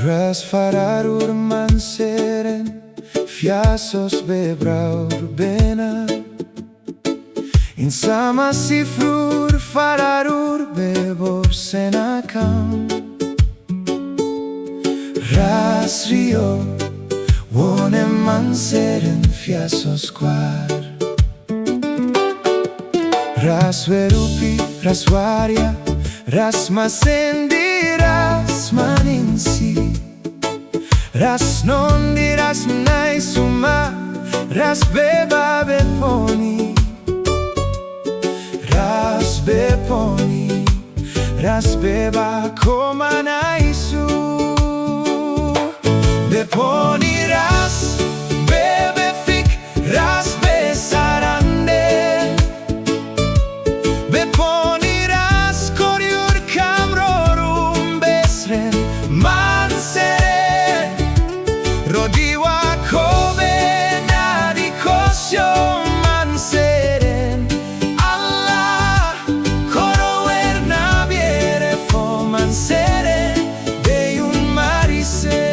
Ras farar urmanseren Fiasos bebra urbena Insama sifrur farar urbebor senakam Ras rio Wonem manseren fiasos quar Ras verupi, ras varia Ras masendi, ras maninsi Ras nondi, ras mnai suma Ras beba beponi Ras beponi Ras beba komanaisu Beponi ras bebe fik Ras besarande Beponi ras koriur kamrorum besren Mansere Rodiwa kobe nadi kosyo manseren Allah korower nabiere fo manseren Deyun marise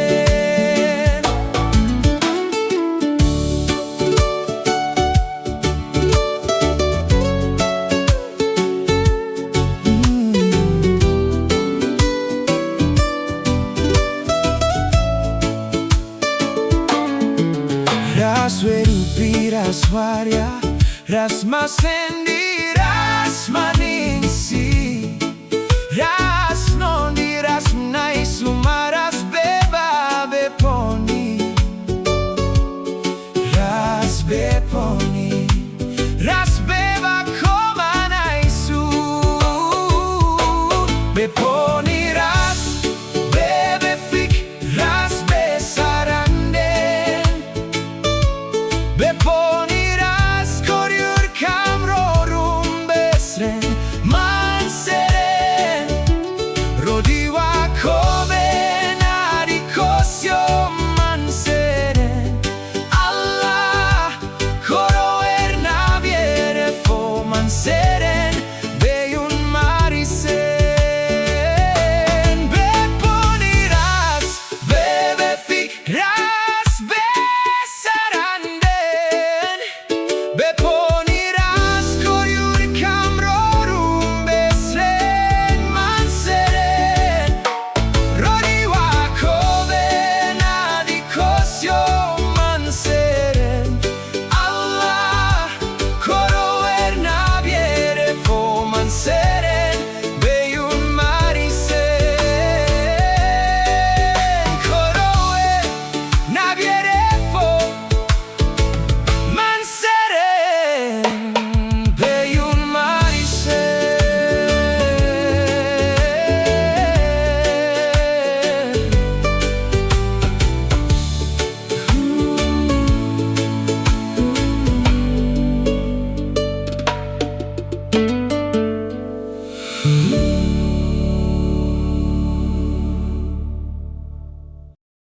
Ras verupi, ras varia, ras masendi